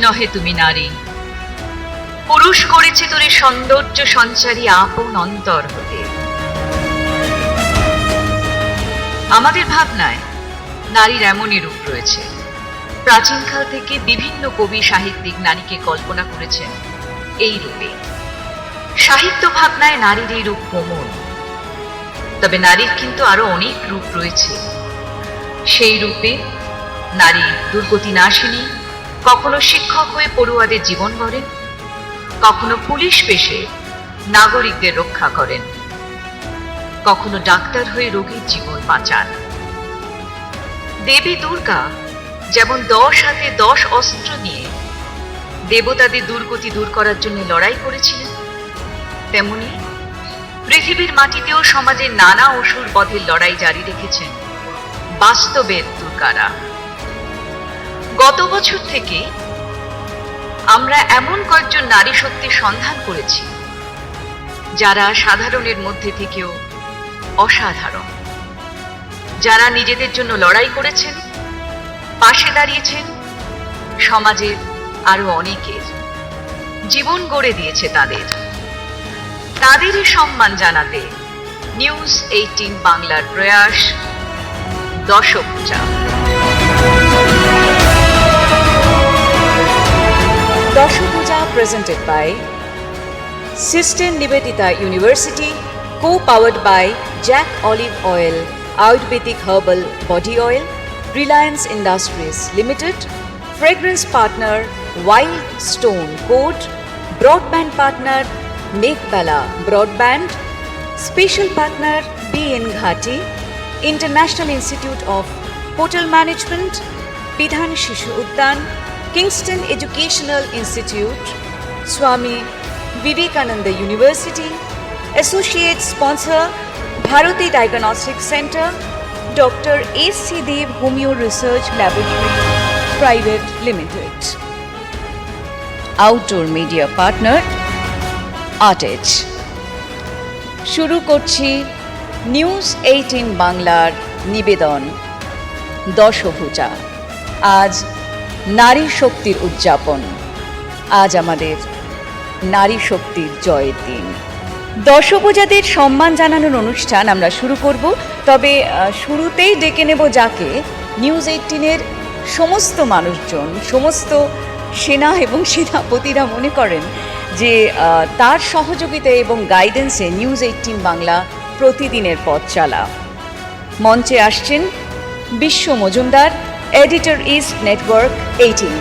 নহে তুমি নারী, পুরুষ করেছে তোরে সৌন্দর্য সঞ্চারী আপন অন্তর হতে। আমাদের ভাবনায় নারীর এমনই রূপ রয়েছে। প্রাচীনকাল থেকে বিভিন্ন কবি সাহিত্যিক নারীকে কল্পনা করেছেন এই রূপে। সাহিত্য ভাবনায় নারীর এই রূপ কোমল, তবে নারীর কিন্তু আরো অনেক রূপ রয়েছে। সেই রূপে নারী দুর্গতি নাশিনী, কখনো শিক্ষক হয়ে পড়ুয়াদের জীবন গড়েন, কখনো পুলিশ পেশে নাগরিকদের রক্ষা করেন, কখনো ডাক্তার হয়ে রোগীর জীবন বাঁচান। দেবী দুর্গা যেমন 10 হাতে 10 অস্ত্র নিয়ে দেবতাদের দুর্গতি দূর করার জন্য লড়াই করেছিলেন, তেমনি পৃথিবীর মাটিতেও সমাজের নানা অসুর বধের লড়াই জারি রেখেছেন বাস্তবের দুর্গারা। গত বছর থেকে আমরা এমন কয়েকজন নারী শক্তির সন্ধান করেছি যারা সাধারণের মধ্যে থেকেও অসাধারণ, যারা নিজেদের জন্য লড়াই করেছেন, পাশে দাঁড়িয়েছেন, সমাজের আরো অনেকের জীবন গড়ে দিয়েছে তাদেরই সম্মান জানাতে নিউজ 18 বাংলার প্রয়াস দশভূজা। দশভূজা presented by Sister Nivedita University, co-powered by Jack Olive Oil, Ayurvedic Herbal Body Oil, Reliance Industries Limited, fragrance partner Wild Stone Code, broadband partner Meghbala Broadband, special partner BN Ghati, International Institute of Hotel Management, Bidhan Shishu Uddan, Kingston Educational Institute, Swami Vivekananda University, associate sponsor Bharati Diagnostic Center, Dr. A.C. Dev Homeo Research Laboratory Private Limited, outdoor media partner Artech। শুরু করছি news 18 বাংলার নিবেদন দশভূজা। আজ নারী শক্তির উদযাপন, আজ আমাদের নারী শক্তির জয়ের দিন। দশভূজাদের সম্মান জানানোর অনুষ্ঠান আমরা শুরু করব, তবে শুরুতেই ডেকে নেব যাকে নিউজ 18-এর সমস্ত মানুষজন, সমস্ত সেনা এবং সেনাপতিরা মনে করেন যে তার সহযোগিতা এবং গাইডেন্সে নিউজ 18 বাংলা প্রতিদিনের পথ চালা। মঞ্চে আসছেন বিশ্ব Majumdar, editor east network 18।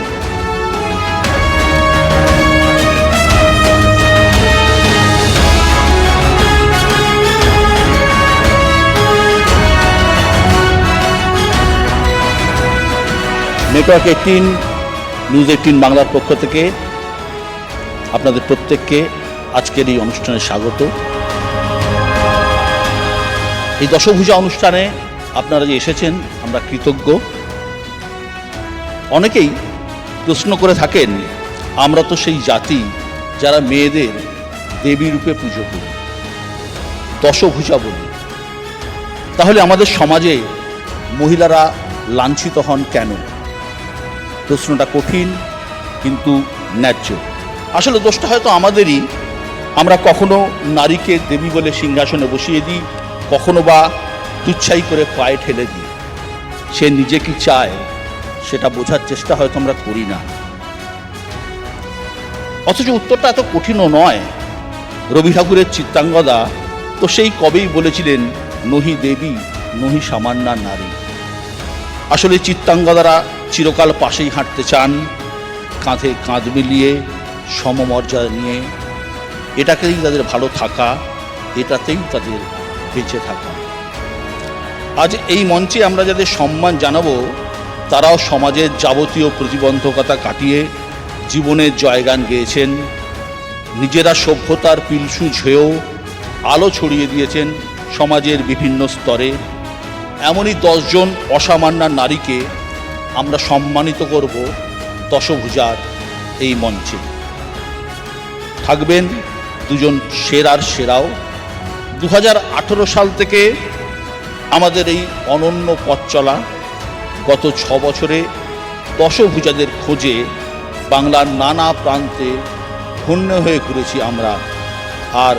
Network 18 news 18 বাংলার পক্ষ থেকে আপনাদের প্রত্যেককে আজকের এই অনুষ্ঠানে স্বাগত। এই দশভূজা অনুষ্ঠানে আপনারা যে এসেছেন আমরা কৃতজ্ঞ। অনেকেই প্রশ্ন করে থাকেন, আমরা তো সেই জাতি যারা মেয়েদের দেবী রূপে পুজো করি, দশভূজা বলি, তাহলে আমাদের সমাজে মহিলারা লাঞ্ছিত হন কেন? প্রশ্নটা কঠিন কিন্তু ন্যায্য। আসলে দোষটা হয়তো আমাদেরই। আমরা কখনো নারীকে দেবী বলে সিংহাসনে বসিয়ে দিই, কখনো বা তুচ্ছাই করে পায়ে ঠেলে দিই। সে নিজে কি চায় সেটা বোঝার চেষ্টা হয়তো আমরা করি না। অথচ উত্তরটা এত কঠিনও নয়। রবি ঠাকুরের চিত্রাঙ্গদা তো সেই কবেই বলেছিলেন, নহি দেবী নহি সামান্যা নারী। আসলে চিত্রাঙ্গদারা চিরকাল পাশেই হাঁটতে চান, কাঁধে কাঁধ মিলিয়ে সমমর্যাদা নিয়ে। এটাকেই তাদের ভালো থাকা, এটাতেই তাদের বেঁচে থাকা। আজ এই মঞ্চে আমরা যাদের সম্মান জানাবো, তারাও সমাজের যাবতীয় প্রতিবন্ধকতা কাটিয়ে জীবনের জয়গান গেয়েছেন। নিজেরা সভ্যতার পিলসু ঝেয়েও আলো ছড়িয়ে দিয়েছেন সমাজের বিভিন্ন স্তরে। এমনই 10 জন অসামান্য নারীকে আমরা সম্মানিত করব দশভূজার এই মঞ্চে। থাকবেন 2 জন সেরার সেরাও। 2018 সাল থেকে আমাদের এই অনন্য পথ চলা, গত 6 বছরে দশভূজাদের খোঁজে বাংলার নানা প্রান্তে ধন্য হয়ে ঘুরেছি আমরা। আর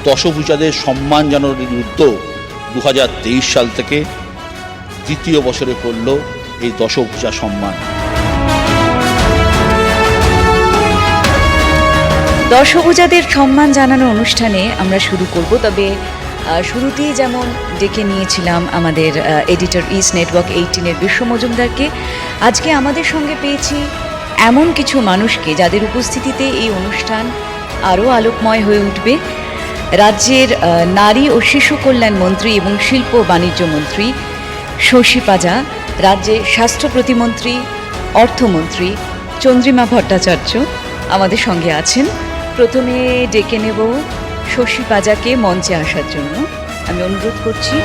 দশভূজাদের সম্মান জানানোর উদ্যোগ 2023 সাল থেকে দ্বিতীয় বছরে পড়ল এই দশভূজা সম্মান। দশভূজাদের সম্মান জানানো অনুষ্ঠানে আমরা শুরু করব, তবে শুরুতেই যেমন ডেকে নিয়েছিলাম আমাদের এডিটর ইস্ট নেটওয়ার্ক 18-এর বিশ্ব মজুমদারকে, আজকে আমাদের সঙ্গে পেয়েছি এমন কিছু মানুষকে যাদের উপস্থিতিতে এই অনুষ্ঠান আরও আলোকময় হয়ে উঠবে। রাজ্যের নারী ও শিশু কল্যাণ মন্ত্রী এবং শিল্প বাণিজ্য মন্ত্রী শশী পাজা, রাজ্যের স্বাস্থ্য প্রতিমন্ত্রী, অর্থমন্ত্রী চন্দ্রিমা ভট্টাচার্য আমাদের সঙ্গে আছেন। প্রথমে ডেকে নেব শশী পাজাকে মঞ্চে আসার জন্য, আমি অনুরোধ করছি।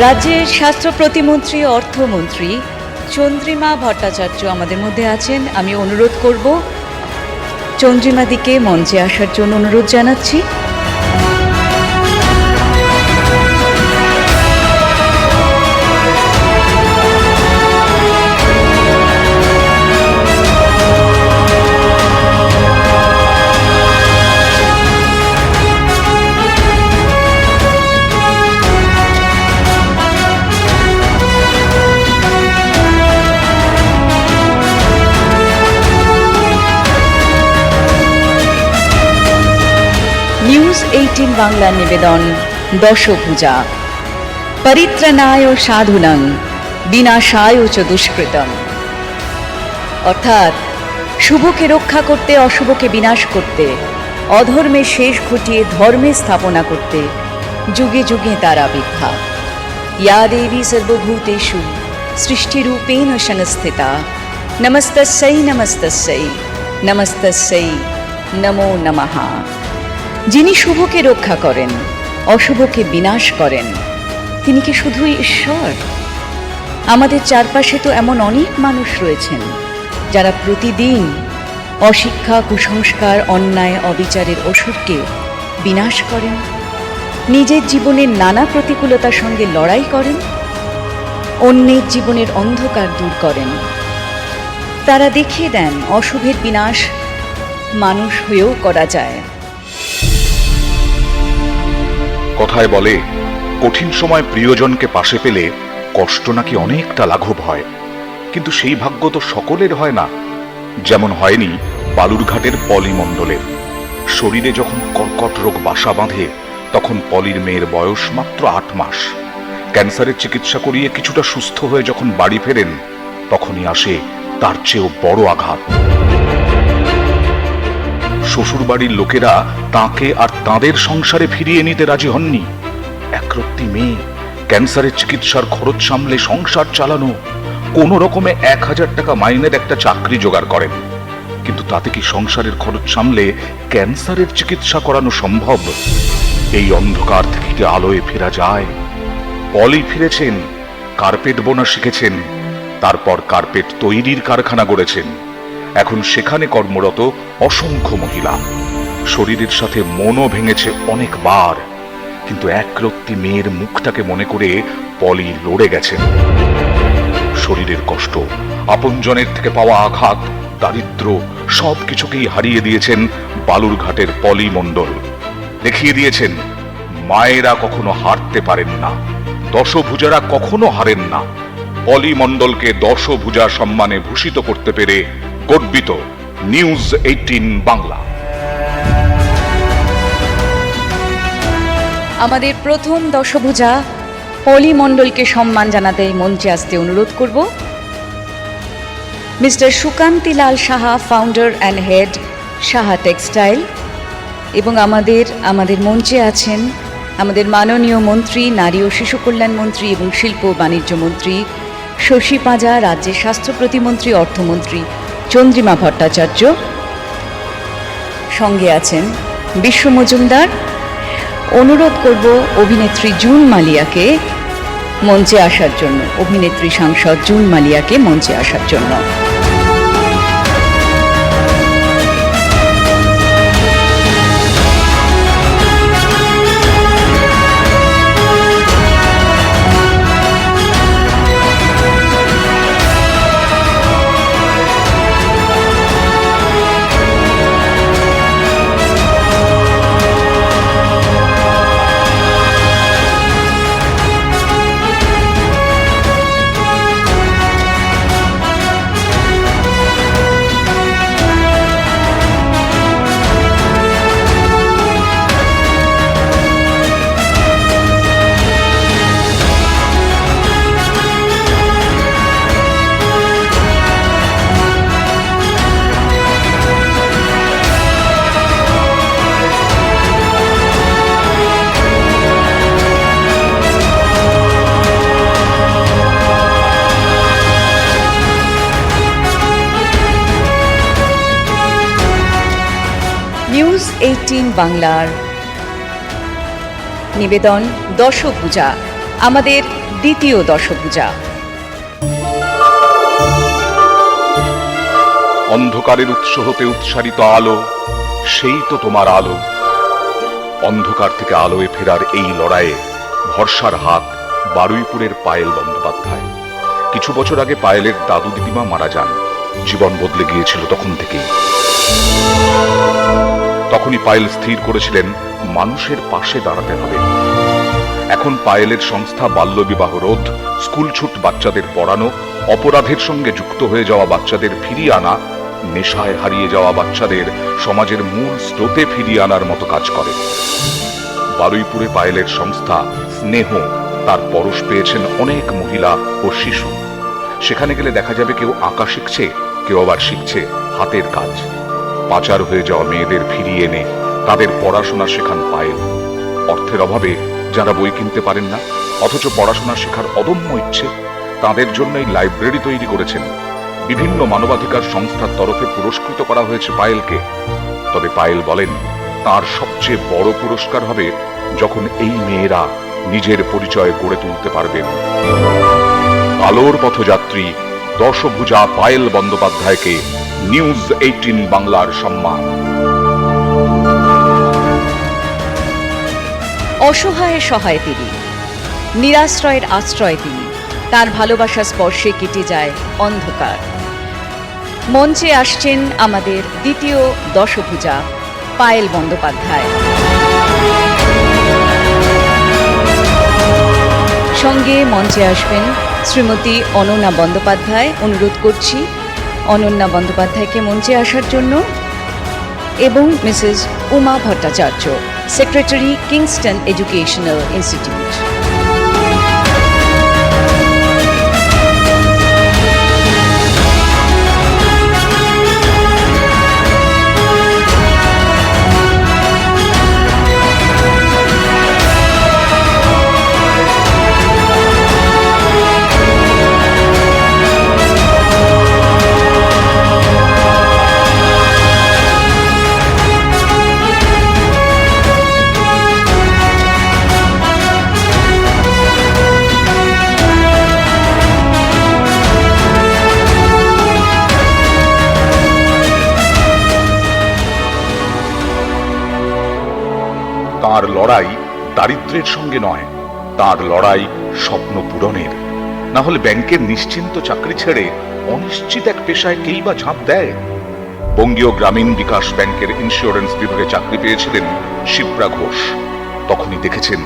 রাজ্যের স্বাস্থ্য প্রতিমন্ত্রী, অর্থমন্ত্রী চন্দ্রিমা ভট্টাচার্য আমাদের মধ্যে আছেন। আমি অনুরোধ করব চন্দ্রিমাদিকে মঞ্চে আসার জন্য অনুরোধ জানাচ্ছি। নিউজ 18 বাংলার নিবেদন দশভূজা। পরিত্রাণায় সাধুনাং বিনাশায় চ দুষ্কৃতম। অর্থাৎ শুভকে রক্ষা করতে, অশুভকে বিনাশ করতে, অধর্মের শেষ ঘটিয়ে ধর্মের স্থাপনা করতে যুগে যুগে তার আবির্ভাব। ইয়া দেবী সর্বভূতেষু সৃষ্টিরূপেণ সংস্থিতা নমস্তস্যৈ নমস্তস্যৈ নমস্তস্যৈ নমো নমঃ। যিনি শুভকে রক্ষা করেন, অশুভকে বিনাশ করেন, তিনি কি শুধুই ঈশ্বর? আমাদের চারপাশে তো এমন অনেক মানুষ রয়েছেন যারা প্রতিদিন অশিক্ষা, কুসংস্কার, অন্যায়, অবিচারের অসুরকে বিনাশ করেন, নিজের জীবনের নানা প্রতিকূলতার সঙ্গে লড়াই করেন, অন্যের জীবনের অন্ধকার দূর করেন। তারা দেখিয়ে দেন অশুভের বিনাশ মানুষ হয়েও করা যায়। কথায় বলে, কঠিন সময় প্রিয়জনকে পাশে পেলে কষ্ট নাকি অনেকটা লাঘব হয়, কিন্তু সেই ভাগ্য তো সকলের হয় না। যেমন হয়নি বালুরঘাটের পলি মণ্ডলের। শরীরে যখন কর্কট রোগ বাসা বাঁধে তখন পলির মেয়ের বয়স মাত্র 8 মাস। ক্যান্সারের চিকিৎসা করিয়ে কিছুটা সুস্থ হয়ে যখন বাড়ি ফেরেন তখনই আসে তার চেয়েও বড় আঘাত। শ্বশুর বাড়ির লোকেরা তাকে আর তাদের সংসারে ফিরিয়ে নিতে রাজি হননি। একরত্তি মেয়ে, ক্যান্সারের চিকিৎসার খরচ সামলে সংসার চালানো, কোনো রকমে 1000 টাকা মাইনের একটা চাকরি জোগাড় করেন। কিন্তু তাতে কি সংসারের খরচ সামলে ক্যান্সারের চিকিৎসা করানো সম্ভব? এই অন্ধকার থেকে কি আলোয় ফেরা যায়? পলি ফিরেছেন, কার্পেট বোনা শিখেছেন, তারপর কার্পেট তৈরির কারখানা গড়েছেন। এখন সেখানে কর্মরত অসংখ্য মহিলা। শরীরের সাথে মনও ভেঙেছে অনেকবার, কিন্তু একরত্তি মেয়ের মুখটাকে মনে করে পলি লড়ে গেছেন। শরীরের কষ্ট, আপনজনের থেকে পাওয়া আঘাত, দারিদ্র সবকিছুকেই হারিয়ে দিয়েছেন বালুরঘাটের পলি মণ্ডল। দেখিয়ে দিয়েছেন মায়েরা কখনো হারতে পারেন না, দশভূজারা কখনো হারেন না। পলি মণ্ডলকে দশভূজা সম্মানে ভূষিত করতে পেরে গর্বিত নিউজ 18 বাংলা। আমাদের প্রথম দশভূজা পলি মণ্ডলকে সম্মান জানাতে মঞ্চে আসতে অনুরোধ করব। Mister Sukantilal Saha, founder and head Saha textile. এবং আমাদের মঞ্চে আছেন আমাদের মাননীয় মন্ত্রী, নারী ও শিশু কল্যাণ মন্ত্রী এবং শিল্প বাণিজ্য মন্ত্রী শশী পাজা, রাজ্যের স্বাস্থ্য প্রতিমন্ত্রী, অর্থমন্ত্রী চন্দ্রিমা ভট্টাচার্য সঙ্গে আছেন বিশ্ব মজুমদার। অনুরোধ করব অভিনেত্রী জুন মালিয়াকে মঞ্চে আসার জন্য, অভিনেত্রী সাংসদ জুন মালিয়াকে মঞ্চে আসার জন্য। নিউজ 18 বাংলার নিবেদন দশভূজা, আমাদের দ্বিতীয় দশভূজা। অন্ধকারের উৎস হতে উৎসারিত আলো, সেই তো তোমার আলো। অন্ধকার থেকে আলোয় ফেরার এই লড়াইয়ে ভরসার হাত বারুইপুরের পায়েল বন্দ্যোপাধ্যায়। কিছু বছর আগে পায়েলের দাদু দিদিমা মারা যান। জীবন বদলে গিয়েছিল তখন থেকেই। তখনই পায়েল স্থির করেছিলেন মানুষের পাশে দাঁড়াতে হবে। এখন পায়েলের সংস্থা বাল্যবিবাহ রোধ, স্কুল ছুট বাচ্চাদের পড়ানো, অপরাধের সঙ্গে যুক্ত হয়ে যাওয়া বাচ্চাদের ফিরিয়ে আনা, নেশায় হারিয়ে যাওয়া বাচ্চাদের সমাজের মূল স্রোতে ফিরিয়ে আনার মতো কাজ করে। বারুইপুরে পায়েলের সংস্থা স্নেহ তার পরশ পেয়েছেন অনেক মহিলা ও শিশু। সেখানে গেলে দেখা যাবে কেউ আঁকা শিখছে, কেউ আবার শিখছে হাতের কাজ। পাচার হয়ে যাওয়া মেয়েদের ফিরিয়ে এনে তাদের পড়াশোনা শেখান পায়েল। অর্থের অভাবে যারা বই কিনতে পারেন না, অথচ পড়াশোনা শেখার অদম্য ইচ্ছে, তাদের জন্যই লাইব্রেরি তৈরি করেছেন। বিভিন্ন মানবাধিকার সংস্থার তরফে পুরস্কৃত করা হয়েছে পায়েলকে। তবে পায়েল বলেন, তার সবচেয়ে বড় পুরস্কার হবে যখন এই মেয়েরা নিজের পরিচয় গড়ে তুলতে পারবেন। আলোর পথযাত্রী দশভূজা পায়েল বন্দ্যোপাধ্যায়কে নিউজ 18 বাংলার সম্মান। অসহায়ের সহায় তিনি, নিরাশ্রয়ের আশ্রয় তিনি। তার ভালোবাসা স্পর্শে কেটে যায় অন্ধকার। মঞ্চে আসছেন আমাদের দ্বিতীয় দশভূজা পায়েল বন্দ্যোপাধ্যায়। সঙ্গে মঞ্চে আসবেন শ্রীমতী অনন্যা বন্দ্যোপাধ্যায়। অনুরোধ করছি অনন্যা বন্দ্যোপাধ্যায়কে মঞ্চে আসার জন্য, এবং Mrs Uma Bhattacharya, secretary, Kingston educational institute. তার লড়াই দারিদ্র্যের সঙ্গে নয়, তার লড়াই স্বপ্ন পূরণের। না হলে ব্যাংকের নিশ্চিন্ত চাকরি ছেড়ে অনিশ্চিত এক পেশায় কেই বা ঝাঁপ দেয়। বঙ্গীয় গ্রামীণ বিকাশ ব্যাংকের ইন্স্যুরেন্স বিভাগে চাকরি পেয়েছিলেন শিপ্রা ঘোষ। তখনই দেখেছেন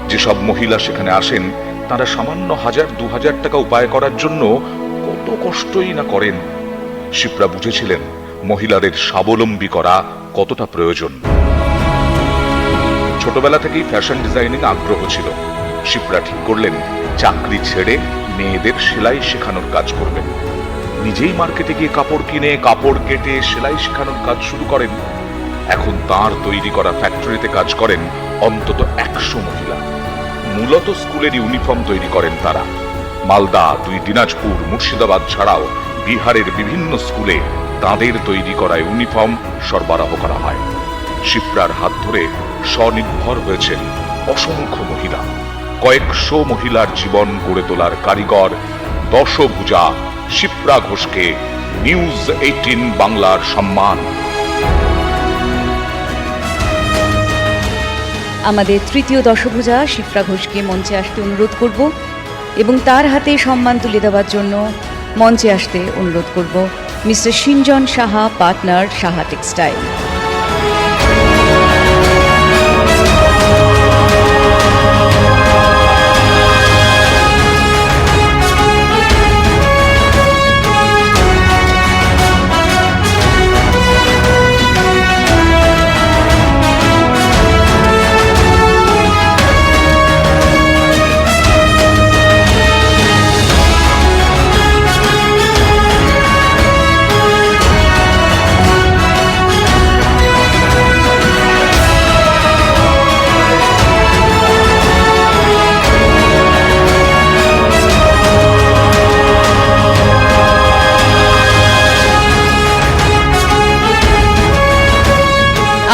যেসব মহিলা সেখানে আসেন, তারা সামান্য 1000-2000 টাকা উপায় করার জন্য কত কষ্টই না করেন। শিপ্রা বুঝেছিলেন মহিলাদের স্বাবলম্বী করা কতটা প্রয়োজন। ছোটবেলা থেকেই ফ্যাশন ডিজাইনিং আগ্রহ ছিল। শিপ্রা ঠিক করলেন চাকরি ছেড়ে মেয়েদের সেলাই শেখানোর কাজ করবেন। নিজেই মার্কেটে গিয়ে কাপড় কিনে, কাপড় কেটে সেলাই শেখানোর কাজ শুরু করেন। এখন তার তৈরি করা ফ্যাক্টরিতে কাজ করেন অন্তত 100 মহিলা। মূলত স্কুলের ইউনিফর্ম তৈরি করেন তারা। মালদা, 2 দিনাজপুর, মুর্শিদাবাদ ছাড়াও বিহারের বিভিন্ন স্কুলে তাদের তৈরি করা ইউনিফর্ম সরবরাহ করা হয়। শিপ্রার হাত ধরে স্বনির্ভর হয়েছেন অসংখ্য মহিলা। কয়েকশো মহিলার জীবন গড়ে তোলার কারিগর দশভুজা শিপ্রা ঘোষকে নিউজ 18 বাংলার সম্মান। আমাদের তৃতীয় দশভুজা শিপ্রা ঘোষকে মঞ্চে আসতে অনুরোধ করব এবং তার হাতে সম্মান তুলে দেওয়ার জন্য মঞ্চে আসতে অনুরোধ করব mister Sinjan Saha, partner, Saha textile.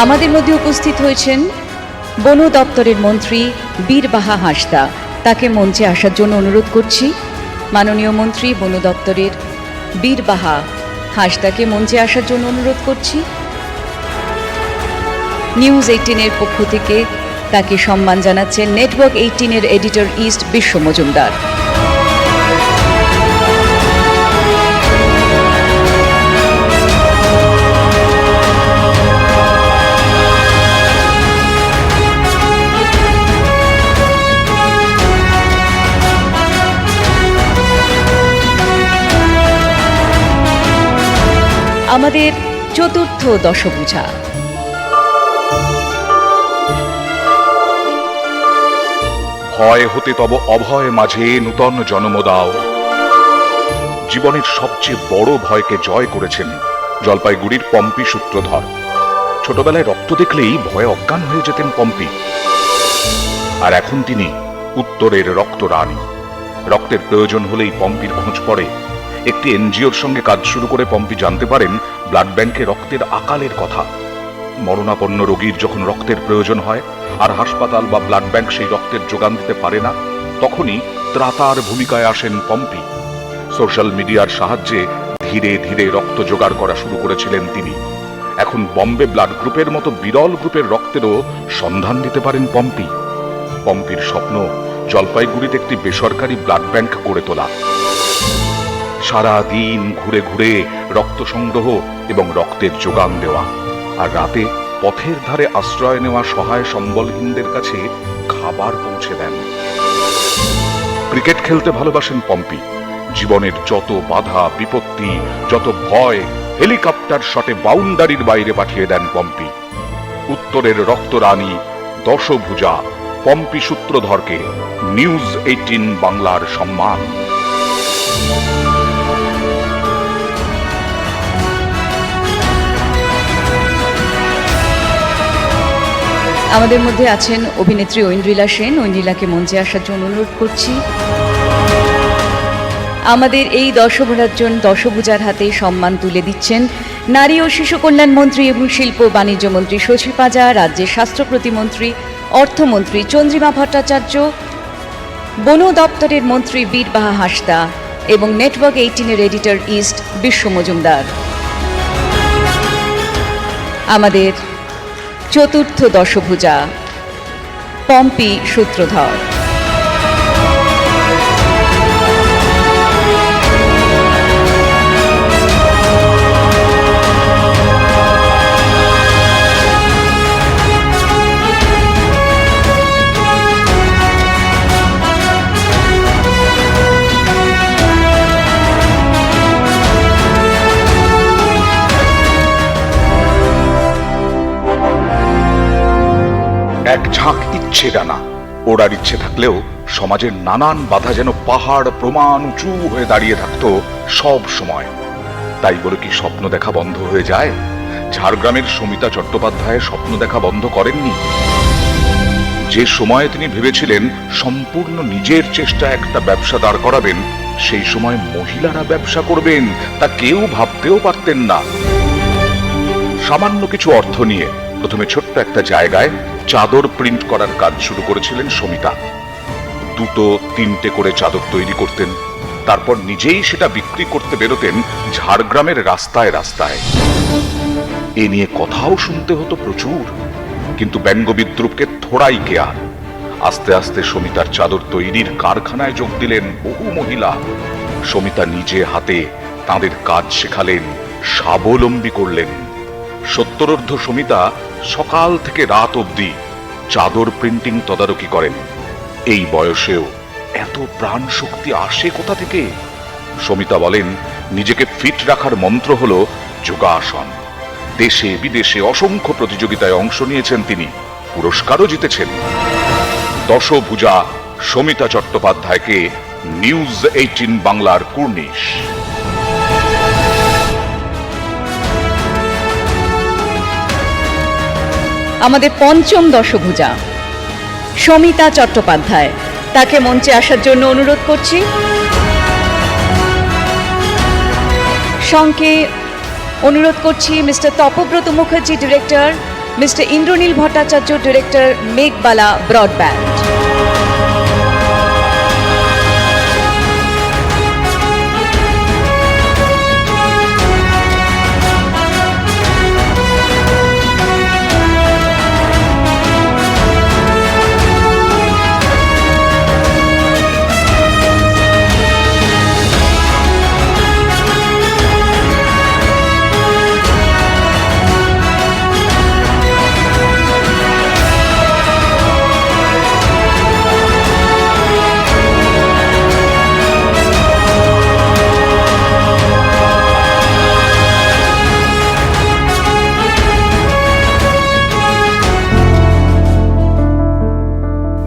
আমাদের মধ্যে উপস্থিত হয়েছেন বন দপ্তরের মন্ত্রী বীরবাহা হাঁসদা। তাকে মঞ্চে আসার জন্য অনুরোধ করছি। মাননীয় মন্ত্রী বন দপ্তরের বীরবাহা হাঁসদাকে মঞ্চে আসার জন্য অনুরোধ করছি। নিউজ 18-এর পক্ষ থেকে তাকে সম্মান জানাচ্ছেন নেটওয়ার্ক 18-এর এডিটর ইস্ট বিশ্ব মজুমদার। আমাদের চতুর্থ দশভুজা ভয় হতে তব অভয় মাঝে নূতন জন্ম দাও। জীবনের সবচেয়ে বড় ভয়কে জয় করেছেন জলপাইগুড়ির পম্পি সূত্রধর। ছোটবেলায় রক্ত দেখলেই ভয়ে অজ্ঞান হয়ে যেতেন পম্পি, আর এখন তিনি উত্তরের রক্তরানী। রক্তের প্রয়োজন হলেই পম্পির খোঁজ পড়ে। একটি এনজিওর সঙ্গে কাজ শুরু করে পম্পি জানতে পারেন ব্লাড ব্যাংকে রক্তের আকালের কথা। মরণাপন্ন রোগীর যখন রক্তের প্রয়োজন হয় আর হাসপাতাল বা ব্লাড ব্যাংক সেই রক্তের যোগান দিতে পারে না, তখনই ত্রাতার ভূমিকায় আসেন পম্পি। সোশ্যাল মিডিয়ার সাহায্যে ধীরে ধীরে রক্ত জোগাড় করা শুরু করেছিলেন তিনি। এখন বম্বে ব্লাড গ্রুপের মতো বিরল গ্রুপের রক্তেরও সন্ধান দিতে পারেন পম্পি। পম্পির স্বপ্ন জলপাইগুড়িতে একটি বেসরকারি ব্লাড ব্যাংক গড়ে তোলা। সারা দিন ঘুরে ঘুরে রক্ত সংগ্রহ এবং রক্তের যোগান দেওয়া, আর রাতে পথের ধারে আশ্রয় নেওয়া সহায় সম্বলহীনদের কাছে খাবার পৌঁছে দেন। ক্রিকেট খেলতে ভালোবাসেন পম্পি। জীবনের যত বাধা বিপত্তি, যত ভয় হেলিকপ্টার শটে বাউন্ডারির বাইরে পাঠিয়ে দেন পম্পি। উত্তরের রক্তরানী দশভুজা পম্পি সূত্রধরকে নিউজ 18 বাংলার সম্মান। আমাদের মধ্যে আছেন অভিনেত্রী ঐন্দ্রিলা সেন। ঐন্দ্রিলাকে মঞ্চে আসার জন্য অনুরোধ করছি। আমাদের এই দশভুজার হাতে সম্মান তুলে দিচ্ছেন নারী ও শিশু কল্যাণ মন্ত্রী এবং শিল্প বাণিজ্য মন্ত্রী শশী পাজা, রাজ্যের স্বাস্থ্য প্রতিমন্ত্রী, অর্থমন্ত্রী চন্দ্রিমা ভট্টাচার্য, বন দপ্তরের মন্ত্রী বীরবাহা হাঁসদা এবং নেটওয়ার্ক 18-এর এডিটর ইস্ট বিশ্ব মজুমদার। আমাদের চতুর্থ দশভুজা পম্পি সূত্রধর। এক ঝাঁক ইচ্ছে ডানা। ওড়ার ইচ্ছে থাকলেও সমাজের নানান বাধা যেন পাহাড় প্রমাণ উঁচু হয়ে দাঁড়িয়ে থাকতো সব সময়। তাই বলে কি স্বপ্ন দেখা বন্ধ হয়ে যায়? ঝাড়গ্রামের সমিতা চট্টোপাধ্যায় স্বপ্ন দেখা বন্ধ করেননি। যে সময়ে তিনি ভেবেছিলেন সম্পূর্ণ নিজের চেষ্টা একটা ব্যবসা দাঁড় করাবেন, সেই সময় মহিলারা ব্যবসা করবেন তা কেউ ভাবতেও পারতেন না। সামান্য কিছু অর্থ নিয়ে প্রথমে ছোট্ট একটা জায়গায় চাদর প্রিন্ট করার কাজ শুরু করেছিলেন সমিতা। 2-3টে করে চাদর তৈরি করতেন, তারপর নিজেই সেটা বিক্রি করতে বেরোতেন ঝাড়গ্রামের রাস্তায় রাস্তায়। এ নিয়ে কথাও শুনতে হতো প্রচুর, কিন্তু ব্যঙ্গ বিদ্রুপকে থোড়াই কেয়ার। আস্তে আস্তে সমিতার চাদর তৈরির কারখানায় যোগ দিলেন বহু মহিলা। সমিতা নিজে হাতে তাদের কাজ শেখালেন, স্বাবলম্বী করলেন। সত্তরোর্ধ্ব সমিতা সকাল থেকে রাত অবধি চাদর প্রিন্টিং তদারকি করেন। এই বয়সেও এত প্রাণ শক্তি আসে কোথা থেকে? সমিতা বলেন, নিজেকে ফিট রাখার মন্ত্র হলো যোগাসন। দেশে বিদেশে অসংখ্য প্রতিযোগিতায় অংশ নিয়েছেন তিনি, পুরস্কারও জিতেছেন। দশভুজা সমিতা চট্টোপাধ্যায়কে নিউজ 18 বাংলার কুর্নিশ। আমাদের পঞ্চম দশভুজা সমিতা চট্টোপাধ্যায়, তাকে মঞ্চে আসার জন্য অনুরোধ করছি। সঙ্গে অনুরোধ করছি mister Tapabrata Mukherjee, director, mister Indranil Bhattacharya, director, Meghbala broadband.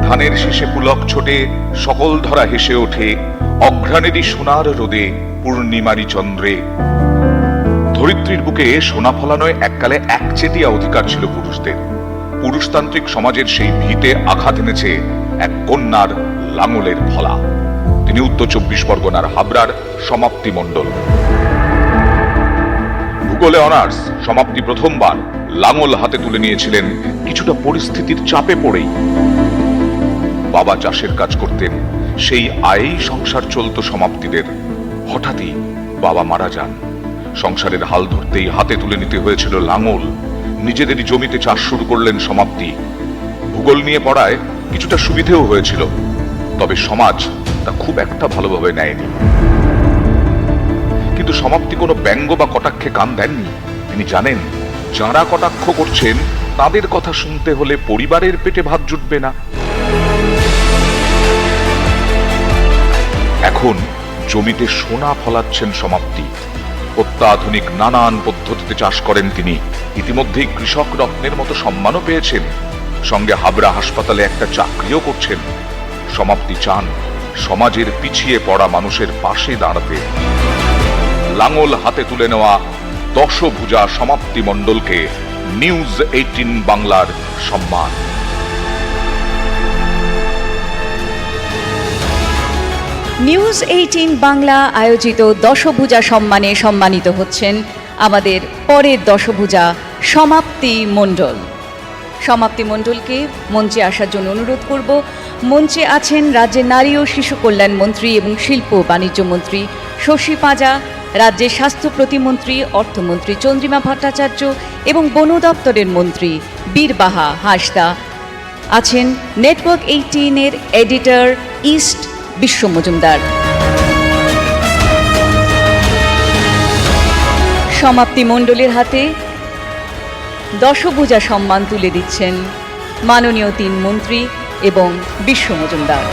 ধানের শীষে পুলক ছোটে, সকল ধরা হেসে ওঠে, অঘ্রাণেরই সোনার রোদে, পূর্ণিমারি চন্দ্রে। ধরিত্রীর বুকে সোনা ফলানোয় এককালে একচেটিয়া অধিকার ছিল পুরুষদের। পুরুষতান্ত্রিক সমাজের সেই ভিতে আঘাত এনেছে এক কন্যার লাঙলের ফলা। তিনি উত্তর 24 পরগনার হাবড়ার সমাপ্তি মণ্ডল। ভূগোলে অনার্স, সমাপ্তি প্রথমবার লাঙল হাতে তুলে নিয়েছিলেন কিছুটা পরিস্থিতির চাপে পড়েই। বাবা চাষের কাজ করতেন, সেই আয়েই সংসার চলত সমাপ্তিদের। হঠাৎই বাবা মারা যান। সংসারের হাল ধরতেই হাতে তুলে নিতে হয়েছিল লাঙল। নিজেদেরই জমিতে চাষ শুরু করলেন সমাপ্তি। ভূগোল নিয়ে পড়ায় কিছুটা সুবিধেও হয়েছিল, তবে সমাজ তা খুব একটা ভালোভাবে নেয়নি। কিন্তু সমাপ্তি কোনো ব্যঙ্গ বা কটাক্ষে কান দেননি। তিনি জানেন, যাঁরা কটাক্ষ করছেন তাদের কথা শুনতে হলে পরিবারের পেটে ভাত জুটবে না। এখন জমিতে সোনা ফলাচ্ছেন সমাপ্তি। অত্যাধুনিক নানান পদ্ধতিতে চাষ করেন তিনি। ইতিমধ্যেই কৃষক রত্নের মতো সম্মানও পেয়েছেন। সঙ্গে হাবড়া হাসপাতালে একটা চাকরিও করছেন। সমাপ্তি চান সমাজের পিছিয়ে পড়া মানুষের পাশে দাঁড়াতে। লাঙল হাতে তুলে নেওয়া দশভুজা সমাপ্তি মণ্ডলকে নিউজ 18 বাংলার সম্মান। নিউজ 18 বাংলা আয়োজিত দশভুজা সম্মানে সম্মানিত হচ্ছেন আমাদের পরের দশভুজা সমাপ্তি মণ্ডল। সমাপ্তি মণ্ডলকে মঞ্চে আসার জন্য অনুরোধ করব। মঞ্চে আছেন রাজ্যের নারী ও শিশু কল্যাণ মন্ত্রী এবং শিল্প বাণিজ্য মন্ত্রী শশী পাঁজা, রাজ্যের স্বাস্থ্য প্রতিমন্ত্রী অর্থমন্ত্রী চন্দ্রিমা ভট্টাচার্য এবং বন দপ্তরের মন্ত্রী বীরবাহা হাসদা। আছেন নেটওয়ার্ক 18-এর এডিটর ইস্ট বিশ্ব মজুমদার। সমাপ্তি মণ্ডলের হাতে দশভুজা সম্মান তুলে দিচ্ছেন মাননীয় 3 মন্ত্রী এবং বিশ্ব মজুমদার।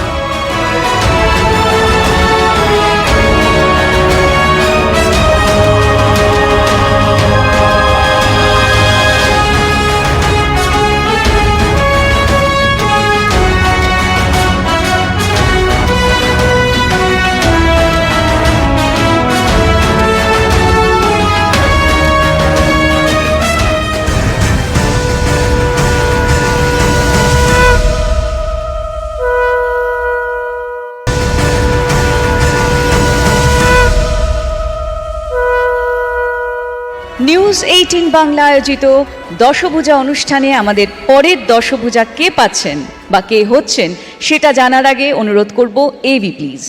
নিউজ 18 বাংলা আয়োজিত দশভূজা অনুষ্ঠানে আমাদের পরের দশভূজা কে পাচ্ছেন বা কে হচ্ছেন সেটা জানার আগে অনুরোধ করব এবি প্লিজ।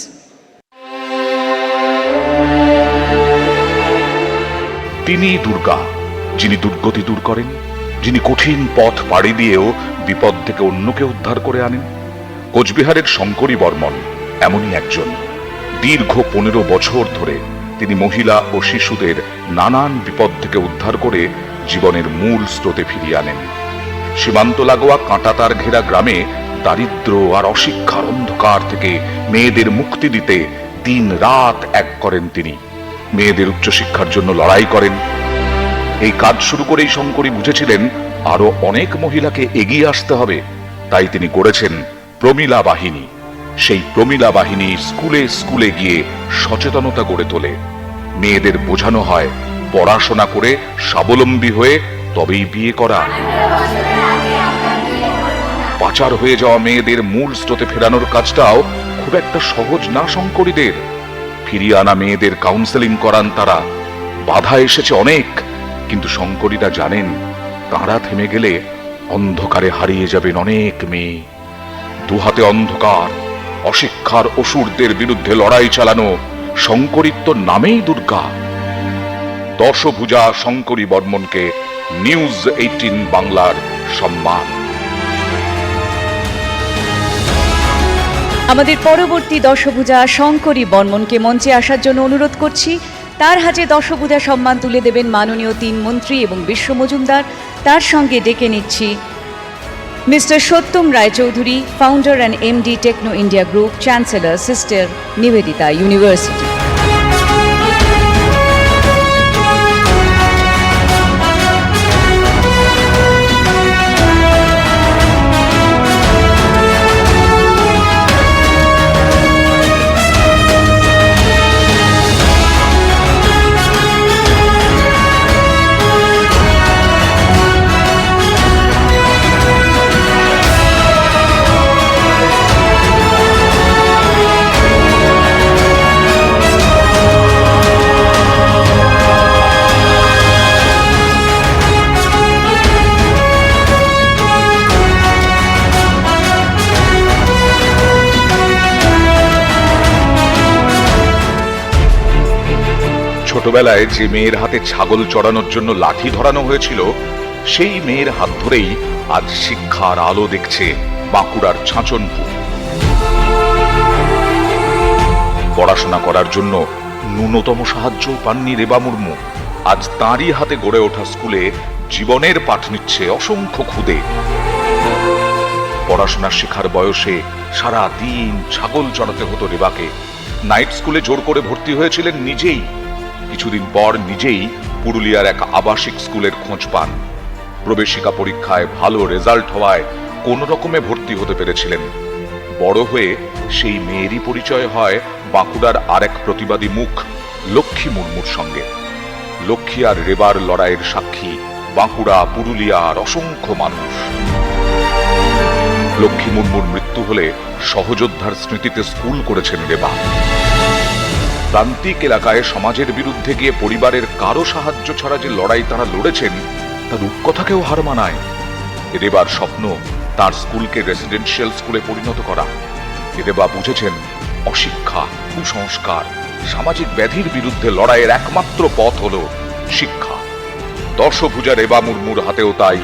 তিনি দুর্গা, যিনি দুর্গতি দূর করেন, যিনি কঠিন পথ পাড়ি দিয়েও বিপদ থেকে অন্যকে উদ্ধার করে আনেন। কোচবিহারের শঙ্করী বর্মন এমনই একজন। দীর্ঘ 15 বছর ধরে তিনি মহিলা ও শিশুদের নানান বিপদ থেকে উদ্ধার করে জীবনের মূল স্রোতে ফিরিয়ে আনেন। সীমান্ত লাগোয়া কাঁটাতার ঘেরা গ্রামে দারিদ্র আর অশিক্ষার অন্ধকার থেকে মেয়েদের মুক্তি দিতে দিন রাত এক করেন তিনি। মেয়েদের উচ্চশিক্ষার জন্য লড়াই করেন। এই কাজ শুরু করেই শঙ্করী বুঝেছিলেন আরো অনেক মহিলাকে এগিয়ে আসতে হবে, তাই তিনি গড়েছেন প্রমীলা বাহিনী। সেই প্রমীলা বাহিনী স্কুলে স্কুলে গিয়ে সচেতনতা গড়ে তোলে। মেয়েদের বোঝানো হয় পড়াশোনা করে স্বাবলম্বী হয়ে তবেই বিয়ে করা। পাচার হয়ে যাওয়া মেয়েদের মূল স্রোতে ফেরানোর কাজটাও খুব একটা সহজ না শঙ্করীদের। ফিরিয়ে আনা মেয়েদের কাউন্সেলিং করান তারা। বাধা এসেছে অনেক, কিন্তু শঙ্করীরা জানেন তাঁরা থেমে গেলে অন্ধকারে হারিয়ে যাবেন অনেক মেয়ে। দুহাতে অন্ধকার, অশিক্ষার অসুরদের বিরুদ্ধে লড়াই চালানো শঙ্করিত্ব নামেই দুর্গা। দশভূজা শঙ্করী বর্মনকে নিউজ 18 বাংলার সম্মান। আমাদের পরবর্তী দশভূজা শঙ্করী বর্মনকে মঞ্চে আসার জন্য অনুরোধ করছি। তার হাতে দশভূজা সম্মান তুলে দেবেন মাননীয় 3 মন্ত্রী এবং বিশ্ব মজুমদার। তার সঙ্গে ডেকে নিচ্ছি mister Satyam Roychowdhury, founder and MD Techno India Group, chancellor Sister Nivedita University. ছোটবেলায় যে মেয়ের হাতে ছাগল চড়ানোর জন্য লাঠি ধরানো হয়েছিল, সেই মেয়ের হাত ধরেই আজ শিক্ষার আলো দেখছে বাঁকুড়ার ছাঁচনপুর। পড়াশোনা করার জন্য ন্যূনতম সাহায্য পাননি রেবা মুর্মু। আজ তাঁরই হাতে গড়ে ওঠা স্কুলে জীবনের পাঠ নিচ্ছে অসংখ্য খুদে। পড়াশোনা শেখার বয়সে সারা দিন ছাগল চড়াতে হতো রেবাকে। নাইট স্কুলে জোর করে ভর্তি হয়েছিলেন নিজেই। কিছুদিন পর নিজেই পুরুলিয়ার এক আবাসিক স্কুলের খোঁজ পান। প্রবেশিকা পরীক্ষায় ভালো রেজাল্ট হওয়ায় কোন রকমে ভর্তি হতে পেরেছিলেন। বড় হয়ে সেই মেয়েরই পরিচয় হয় বাঁকুড়ার আরেক প্রতিবাদী মুখ লক্ষ্মী মুর্মুর সঙ্গে। লক্ষ্মী আর রেবার লড়াইয়ের সাক্ষী বাঁকুড়া, পুরুলিয়ার অসংখ্য মানুষ। লক্ষ্মী মুর্মুর মৃত্যু হলে সহযোদ্ধার স্মৃতিতে স্কুল করেছেন রেবা। প্রান্তিক এলাকায় সমাজের বিরুদ্ধে গিয়ে পরিবারের কারো সাহায্য ছাড়া যে লড়াই তারা লড়েছেন, তার রূপকথাকেও হার মানায়। রেবার স্বপ্ন তার স্কুলকে রেসিডেন্সিয়াল স্কুলে পরিণত করা। রেবা বুঝেছেন অশিক্ষা, কুসংস্কার, সামাজিক ব্যাধির বিরুদ্ধে লড়াইয়ের একমাত্র পথ হল শিক্ষা। দশভূজা রেবা মুর্মুর হাতেও তাই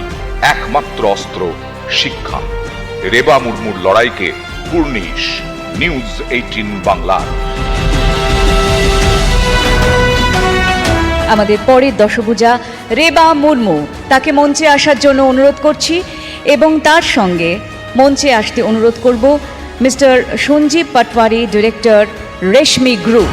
একমাত্র অস্ত্র শিক্ষা। রেবা মুর্মুর লড়াইকে কুর্নিশ নিউজ 18 বাংলা। আমাদের পরের দশভূজা রেবা মুর্মু, তাকে মঞ্চে আসার জন্য অনুরোধ করছি এবং তার সঙ্গে মঞ্চে আসতে অনুরোধ করব মিস্টার সঞ্জীব পাটওয়ারি, ডিরেক্টর রেশমি গ্রুপ।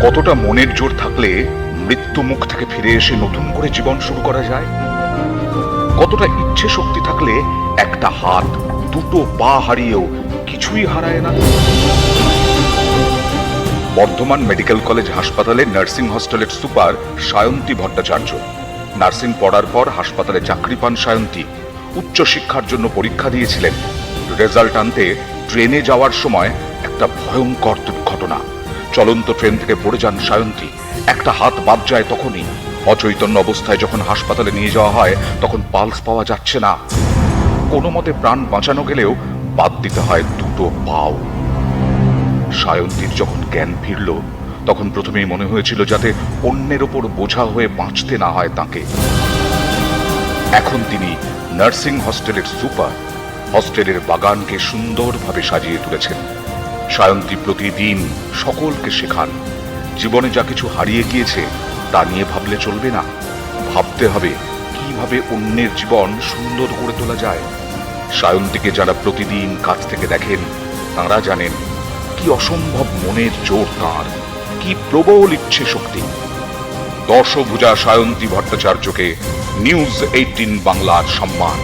কতটা মনের জোর থাকলে মৃত্যু মুখ থেকে ফিরে এসে নতুন করে জীবন শুরু করা যায়? কতটা ইচ্ছে শক্তি থাকলে একটা হাত, দুটো পা হারিয়েও কিছুই হারায় না? বর্ধমান মেডিকেল কলেজ হাসপাতালে নার্সিং হস্টেলের সুপার সায়ন্তী ভট্টাচার্য। নার্সিং পড়ার পর হাসপাতালে চাকরি পান সায়ন্তী। উচ্চশিক্ষার জন্য পরীক্ষা দিয়েছিলেন। রেজাল্ট আনতে ট্রেনে যাওয়ার সময় একটা ভয়ঙ্কর দুর্ঘটনা। চলন্ত ট্রেন থেকে পড়ে যান সায়ন্তী। একটা হাত বাদ যায় তখনই। অচৈতন্য অবস্থায় যখন হাসপাতালে নিয়ে যাওয়া হয় তখন পালস পাওয়া যাচ্ছে না। কোনো মতে প্রাণ বাঁচানো গেলেও বাদ দিতে হয় দুটো পাও। সায়ন্তীর যখন জ্ঞান ফিরল তখন প্রথমেই মনে হয়েছিল যাতে অন্যের ওপর বোঝা হয়ে বাঁচতে না হয় তাকে। এখন তিনি নার্সিং হস্টেলের সুপার। হস্টেলের বাগানকে সুন্দরভাবে সাজিয়ে তুলেছেন। সায়ন্তী প্রতিদিন সকলকে শেখান। জীবনে যা কিছু হারিয়ে গিয়েছে তা নিয়ে ভাবলে চলবে না, ভাবতে হবে কিভাবে অন্যের জীবন সুন্দর করে তোলা যায়। সায়ন্তীকে যারা প্রতিদিন কাছ থেকে দেখেন তারা জানেন কি অসম্ভব মনের জোর তাঁর, কি প্রবল ইচ্ছে শক্তি। দশভুজা সায়ন্তী ভট্টাচার্যকে নিউজ 18 বাংলার সম্মান।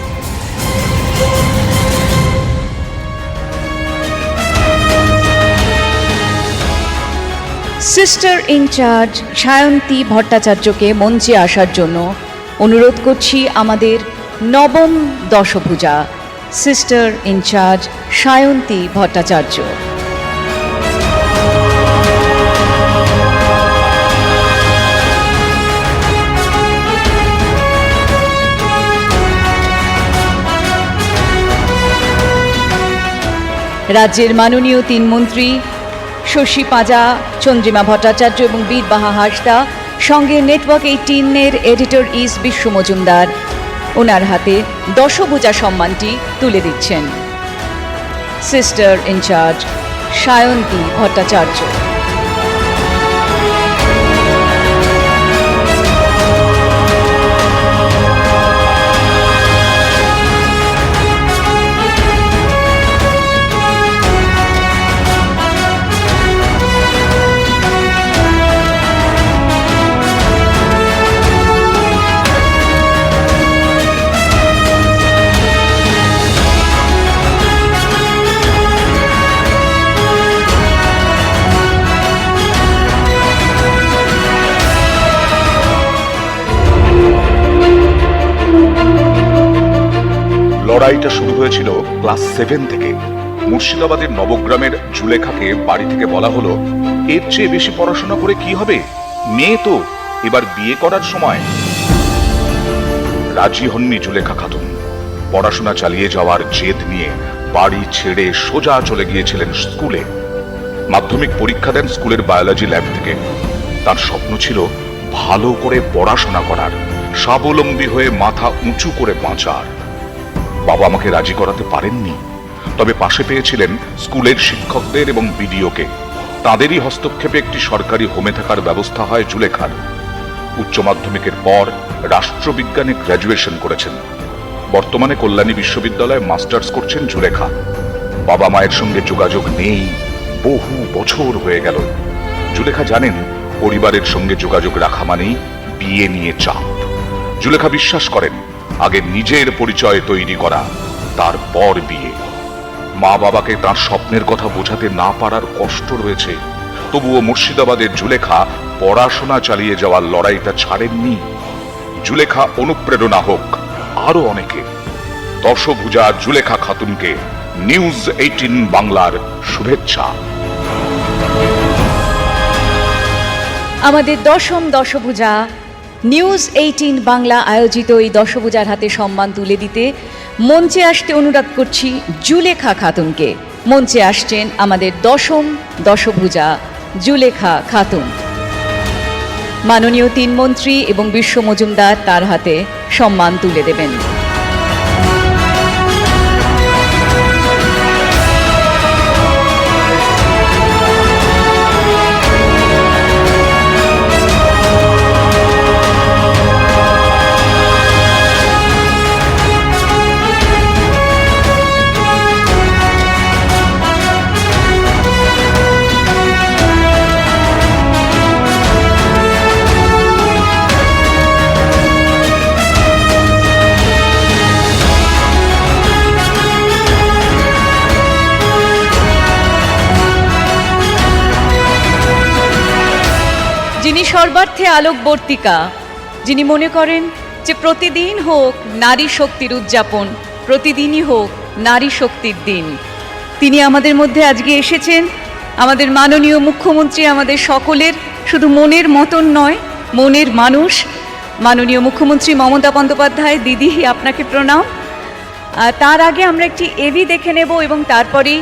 সিস্টার ইনচার্জ সায়ন্তী ভট্টাচার্যকে মঞ্চে আসার জন্য অনুরোধ করছি আমাদের নবম দশভুজা সিস্টার ইনচার্জ সায়ন্তী ভট্টাচার্য। রাজ্যের মাননীয় 3 মন্ত্রী শশী পাঁজা, চন্দ্রিমা ভট্টাচার্য এবং বীরবাহা হাসদা, সঙ্গে নেটওয়ার্ক 18-এর এডিটর ইস বিশ্ব মজুমদার ওনার হাতে দশভুজা সম্মানটি তুলে দিচ্ছেন। Sister in charge Sayanti Bhattacharya. লড়াইটা শুরু হয়েছিল ক্লাস 7 থেকে। মুর্শিদাবাদের নবগ্রামের জুলেখাকে বাড়ি থেকে বলা হলো, এর চেয়ে বেশি পড়াশোনা করে কি হবে, মেয়ে তো, এবার বিয়ে করার সময়। রাজি হননি জুলেখা খাতুন। পড়াশোনা চালিয়ে যাওয়ার জেদ নিয়ে বাড়ি ছেড়ে সোজা চলে গিয়েছিলেন স্কুলে। মাধ্যমিক পরীক্ষা দেন স্কুলের বায়োলজি ল্যাব থেকে। তার স্বপ্ন ছিল ভালো করে পড়াশোনা করার, স্বাবলম্বী হয়ে মাথা উঁচু করে বাঁচার। বাবা আমাকে রাজি করাতে পারেননি, তবে পাশে পেয়েছিলেন স্কুলের শিক্ষকদের এবং বিডিওকে। তাদেরই হস্তক্ষেপে একটি সরকারি হোমে থাকার ব্যবস্থা হয় জুলেখার। উচ্চ মাধ্যমিকের পর রাষ্ট্রবিজ্ঞানে গ্র্যাজুয়েশন করেছেন। বর্তমানে কল্যাণী বিশ্ববিদ্যালয়ে মাস্টার্স করছেন জুলেখা। বাবা মায়ের সঙ্গে যোগাযোগ নেই, বহু বছর হয়ে গেল। জুলেখা জানেন পরিবারের সঙ্গে যোগাযোগ রাখা মানেই বিয়ে নিয়ে চাপ। জুলেখা বিশ্বাস করেন আগে নিজের পরিচয় তৈরি করা, তারপর বিয়ে। মা বাবাকে তার স্বপ্নের কথা বোঝাতে না পারার কষ্ট রয়েছে, তবুও মুর্শিদাবাদের জুলেখা পড়াশোনা চালিয়ে যাওয়ার লড়াইটা ছাড়েননি। জুলেখা অনুপ্রেরণা হোক আরো অনেকে। দশভুজা জুলেখা খাতুনকে নিউজ 18 বাংলার শুভেচ্ছা। আমাদের দশম দশভুজা নিউজ 18 বাংলা আয়োজিত এই দশভুজার হাতে সম্মান তুলে দিতে মঞ্চে আসতে অনুরোধ করছি জুলেখা খাতুনকে। মঞ্চে আসছেন আমাদের দশম দশভুজা জুলেখা খাতুন। মাননীয় 3 মন্ত্রী এবং বিশ্ব মজুমদার তার হাতে সম্মান তুলে দেবেন। সর্বার্থে আলোকবর্তিকা, যিনি মনে করেন যে প্রতিদিন হোক নারী শক্তির উদযাপন, প্রতিদিনই হোক নারী শক্তির দিন। তিনি আমাদের মধ্যে আজকে এসেছেন। আমাদের মাননীয় মুখ্যমন্ত্রী আমাদের সকলের শুধু মনের মতন নয়, মনের মানুষ। মাননীয় মুখ্যমন্ত্রী মমতা বন্দ্যোপাধ্যায়, দিদি আপনাকে প্রণাম। তার আগে আমরা একটি এভি দেখে নেব এবং তারপরেই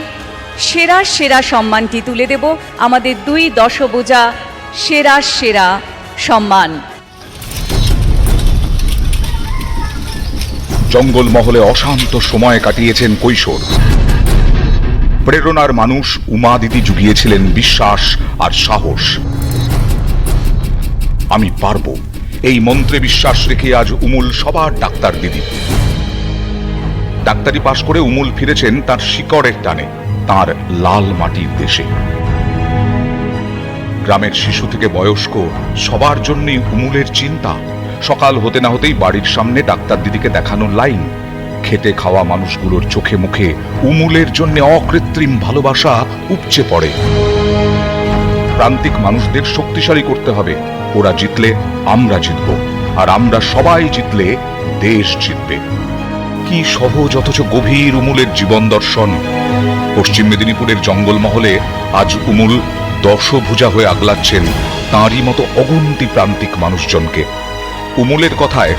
সেরা সেরা সম্মানটি তুলে দেব, আমাদের দুই দশভুজা সেরা সেরা সম্মান। জঙ্গলমহলে অশান্ত সময় কাটিয়েছেন কৈশোর। প্রেরণার মানুষ উমা দিদি জুগিয়েছিলেন বিশ্বাস আর সাহস। আমি পারবো, এই মন্ত্রে বিশ্বাস রেখে আজ উমুল সবার ডাক্তার দিদি। ডাক্তারি পাশ করে উমুল ফিরেছেন তার শিকড়ের টানে, তার লাল মাটির দেশে। গ্রামের শিশু থেকে বয়স্ক সবার জন্যই উমুলের চিন্তা। সকাল হতে না হতেই বাড়ির সামনে ডাক্তার দিদিকে দেখানোর লাইন। খেটে খাওয়া মানুষগুলোর চোখে মুখে উমুলের জন্য অকৃত্রিম ভালোবাসা উপচে পড়ে। প্রান্তিক মানুষদের শক্তিশালী করতে হবে, ওরা জিতলে আমরা জিতব, আর আমরা সবাই জিতলে দেশ জিতবে। কি সহজ অথচ গভীর উমুলের জীবন দর্শন। পশ্চিম মেদিনীপুরের জঙ্গলমহলে আজ উমুল দশভুজা হয়ে আগলাচ্ছেন তাঁরই মতো অগুন্তি প্রান্তিক মানুষজনকে। উমুলের কথায়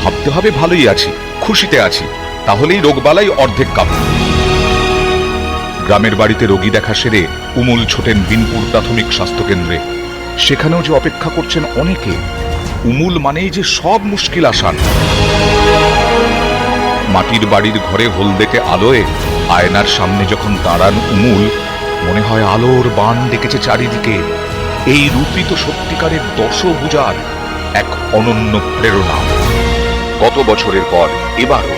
ভাবতে হবে ভালোই আছি, খুশিতে আছি, তাহলেই রোগবালাই অর্ধেক কাবু। গ্রামের বাড়িতে রোগী দেখা সেরে উমুল ছোটেন বিনপুর প্রাথমিক স্বাস্থ্যকেন্দ্রে। সেখানেও যে অপেক্ষা করছেন অনেকে। উমুল মানেই যে সব মুশকিল আসান। মাটির বাড়ির ঘরে হলদেটে আলোয় আয়নার সামনে যখন দাঁড়ান উমুল, মনে হয় আলোর বান ডেকেছে চারিদিকে। এই রূপই তো সত্যিকারের দশভুজার এক অনন্য প্রেরণা। গত বছরের পর এবারও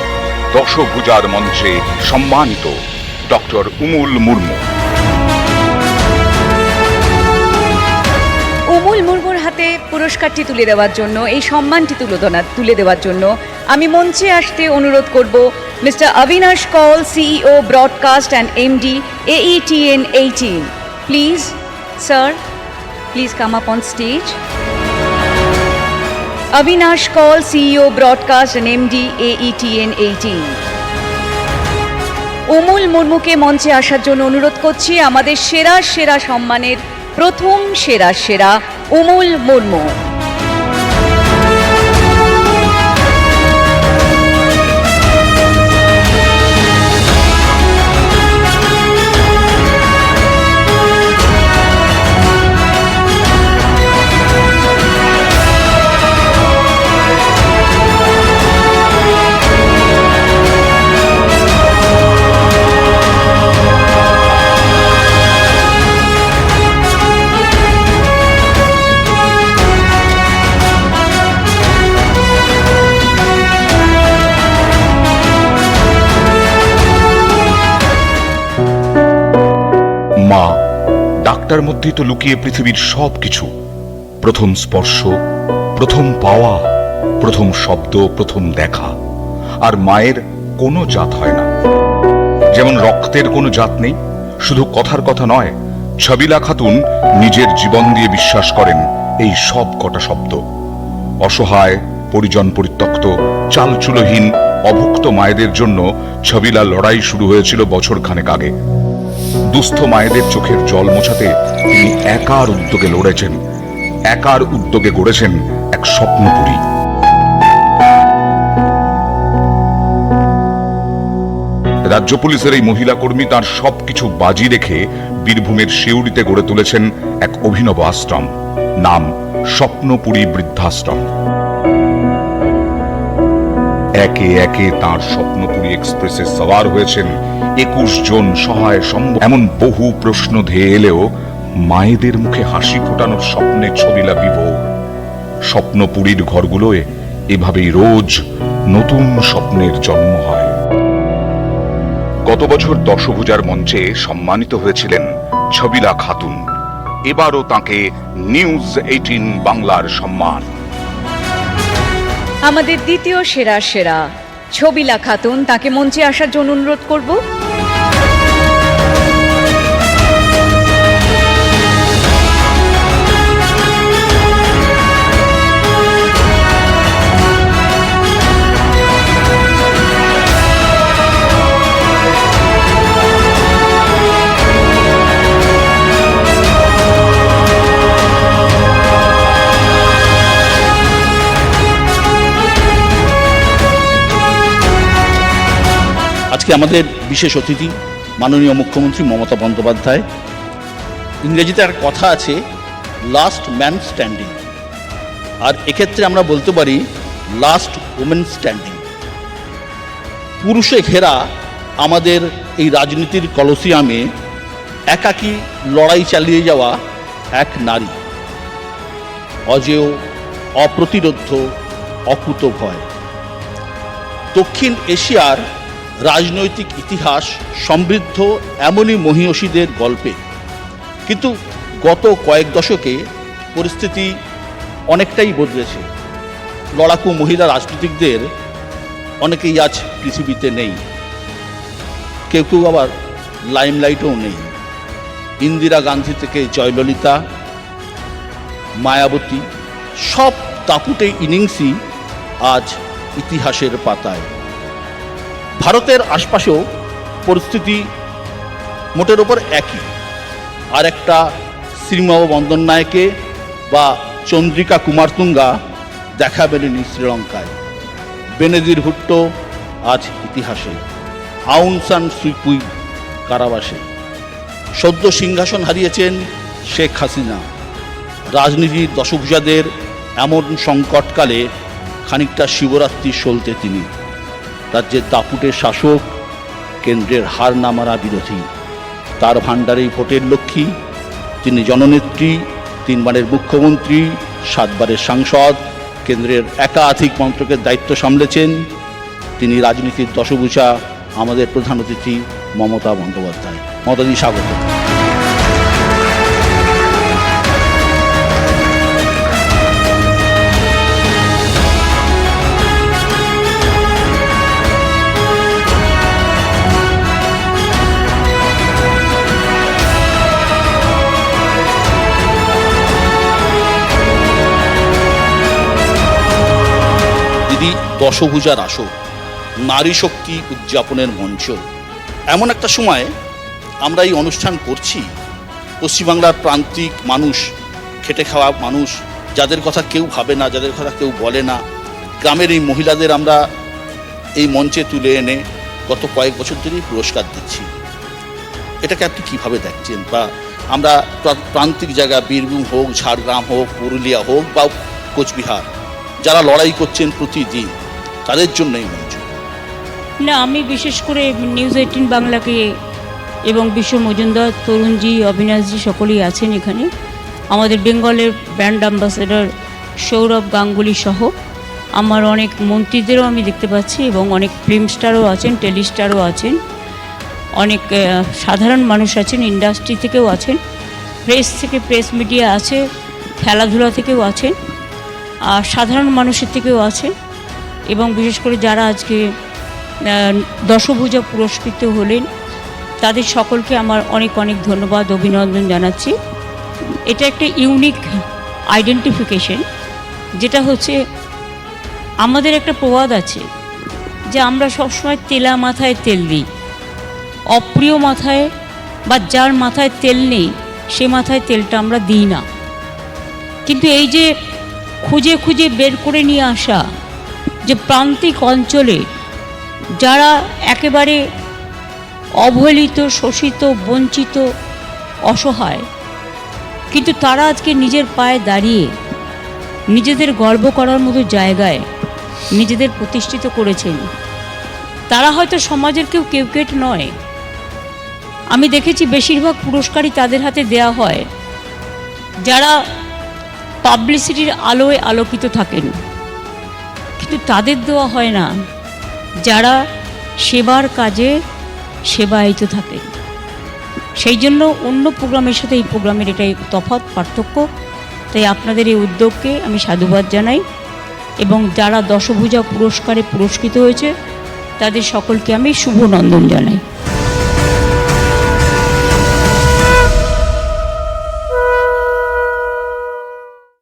দশভুজার মঞ্চে সম্মানিত ডক্টর উমুল মুর্মু। উমুল মুর্মুর হাতে পুরস্কারটি তুলে দেওয়ার জন্য, এই সম্মানটি তুলে দেওয়ার জন্য আমি মঞ্চে আসতে অনুরোধ করব mister Avinash Kaul, CEO broadcast and MD AETN 18। Please sir, please come up on stage. Avinash Kaul, CEO broadcast and MD AETN 18। উমুল মুর্মুকে মঞ্চে আসার জন্য অনুরোধ করছি। আমাদের সেরা সেরা সম্মানের প্রথম সেরা সেরা উমুল মুর্মু। মা, ডাক্তার মধ্যেই তো লুকিয়ে পৃথিবীর সব কিছু। প্রথম স্পর্শ, প্রথম পাওয়া, প্রথম শব্দ, প্রথম দেখা। আর মায়ের কোনো জাত হয় না। যেমন রক্তের কোনো জাত নেই, শুধু কথার কথা নয়, ছবিলা খাতুন নিজের জীবন দিয়ে বিশ্বাস করেন এই সব কটা শব্দ। অসহায়, পরিজন পরিত্যক্ত, চালচুলোহীন, অভুক্ত মায়েদের জন্য ছবিলা লড়াই শুরু হয়েছিল বছর খানেক আগে। দুস্থ মায়েদের চোখের জল মোছাতে তিনি একার উদ্যোগে লড়েছেন, একার উদ্যোগে গড়েছেন এক স্বপ্নপুরী। রাজ্য পুলিশের এই মহিলা কর্মী তার সবকিছু বাজি রেখে বীরভূমের সিউড়িতে গড়ে তুলেছেন এক অভিনব আশ্রম, নাম স্বপ্নপুরী বৃদ্ধাশ্রম। একে একে তাঁর স্বপ্নপুরী এক্সপ্রেসে সওয়ার হয়েছেন 21 জন সহায় সম্ভব। এমন বহু প্রশ্ন ধেয়ে এলেও মায়েদের মুখে হাসি ফোটানোর স্বপ্নে ছবিলা বিভোর। স্বপ্নপুরীর ঘরগুলোয় এভাবেই রোজ নতুন স্বপ্নের জন্ম হয়। গত বছর দশভুজার মঞ্চে সম্মানিত হয়েছিলেন ছবিলা খাতুন। এবারও তাকে নিউজ 18 বাংলার সম্মান। আমাদের দ্বিতীয় সেরা সেরা ছবিলা খাতুন, তাকে মঞ্চে আসার জন্য অনুরোধ করব। আজকে আমাদের বিশেষ অতিথি মাননীয় মুখ্যমন্ত্রী মমতা বন্দ্যোপাধ্যায়। ইংরেজিতে একটা কথা আছে, লাস্ট ম্যান স্ট্যান্ডিং, আর এক্ষেত্রে আমরা বলতে পারি লাস্ট ওমেন স্ট্যান্ডিং। পুরুষে ঘেরা আমাদের এই রাজনীতির কলসিয়ামে একাকী লড়াই চালিয়ে যাওয়া এক নারী, অজেয়, অপ্রতিরোধ্য, অকুতভয়। দক্ষিণ এশিয়ার রাজনৈতিক ইতিহাস সমৃদ্ধ এমনই মহীয়সীদের গল্পে, কিন্তু গত কয়েক দশকে পরিস্থিতি অনেকটাই বদলেছে। লড়াকু মহিলা রাজনীতিকদের অনেকেই আজ পৃথিবীতে নেই, কেউ কেউ আবার লাইমলাইটও নেই। ইন্দিরা গান্ধী থেকে জয়ললিতা, মায়াবতী, সব দাপুটে ইনিংসই আজ ইতিহাসের পাতায়। ভারতের আশপাশেও পরিস্থিতি মোটের ওপর একই। আর একটা শ্রীমাও বন্দরনায়কে বা চন্দ্রিকা কুমারতুঙ্গা দেখা মেলেনি শ্রীলঙ্কায়। বেনজির ভুট্টো আজ ইতিহাসে, আউং সান সুই কারাবাসে। সদ্য সিংহাসন হারিয়েছেন শেখ হাসিনা। রাজনীতির দশভুজাদের এমন সংকটকালে খানিকটা শিবরাত্রি সলতে তিনি। রাজ্যের দাপুটের শাসক, কেন্দ্রের হার না মারা বিরোধী। তার ভাণ্ডারেই ভোটের লক্ষ্মী। তিনি জননেত্রী, 3 বারের মুখ্যমন্ত্রী, 7 বারের সাংসদ, কেন্দ্রের একাধিক মন্ত্রকের দায়িত্ব সামলেছেন। তিনি রাজনীতির দশভুজা, আমাদের প্রধান অতিথি মমতা বন্দ্যোপাধ্যায়। মমতাজি, স্বাগত। দিদি, দশভুজার আসর, নারী শক্তি উদযাপনের মঞ্চ, এমন একটা সময় আমরা এই অনুষ্ঠান করছি। পশ্চিমবাংলার প্রান্তিক মানুষ, খেটে খাওয়া মানুষ, যাদের কথা কেউ ভাবে না, যাদের কথা কেউ বলে না, গ্রামের এই মহিলাদের আমরা এই মঞ্চে তুলে এনে গত কয়েক বছর ধরেই পুরস্কার দিচ্ছি। এটাকে আপনি কীভাবে দেখছেন? বা আমরা প্রান্তিক জায়গা, বীরভূম হোক, ঝাড়গ্রাম হোক, পুরুলিয়া হোক বা কোচবিহার, যারা লড়াই করছেন প্রতিদিন, তাদের জন্য এই মঞ্চ। না, আমি বিশেষ করে নিউজ 18 বাংলাকে এবং বিশ্ব মজুমদার, তরুণজি, অবিনাশজি সকলেই আছেন এখানে। আমাদের বেঙ্গলের ব্র্যান্ড অ্যাম্বাসেডর সৌরভ গাঙ্গুলি সহ আমার অনেক মন্ত্রীদেরও আমি দেখতে পাচ্ছি এবং অনেক ফিল্ম স্টারও আছেন, টেলিস্টারও আছেন, অনেক সাধারণ মানুষ আছেন, ইন্ডাস্ট্রি থেকেও আছেন, প্রেস থেকে, প্রেস মিডিয়া আছে, খেলাধুলা থেকেও আছেন, আর সাধারণ মানুষের থেকেও আছে। এবং বিশেষ করে যারা আজকে দশভুজা পুরস্কৃত হলেন, তাদের সকলকে আমার অনেক অনেক ধন্যবাদ, অভিনন্দন জানাচ্ছি। এটা একটা ইউনিক আইডেন্টিফিকেশন, যেটা হচ্ছে আমাদের একটা প্রবাদ আছে যে আমরা সবসময় তেলা মাথায় তেল দিই, অপ্রিয় মাথায় বা যার মাথায় তেল নেই সে মাথায় তেলটা আমরা দিই না। কিন্তু এই যে খুঁজে খুঁজে বের করে নিয়ে আসা, যে প্রান্তিক অঞ্চলে যারা একেবারে অবহেলিত, শোষিত, বঞ্চিত, অসহায়, কিন্তু তারা আজকে নিজের পায়ে দাঁড়িয়ে নিজেদের গর্ব করার মতো জায়গায় নিজেদের প্রতিষ্ঠিত করেছেন। তারা হয়তো সমাজের কেউ কেউকেট নয়। আমি দেখেছি বেশিরভাগ পুরস্কারই তাদের হাতে দেয়া হয় যারা পাবলিসিটির আলোয় আলোকিত থাকেন, কিন্তু তাদের দেওয়া হয় না যারা সেবার কাজে সেবায়িত থাকেন। সেই জন্য অন্য প্রোগ্রামের সাথে এই প্রোগ্রামের এটাই তফাৎ, পার্থক্য। তাই আপনাদের এই উদ্যোগকে আমি সাধুবাদ জানাই এবং যারা দশভুজা পুরস্কারে পুরস্কৃত হয়েছে তাদের সকলকে আমি শুভনন্দন জানাই।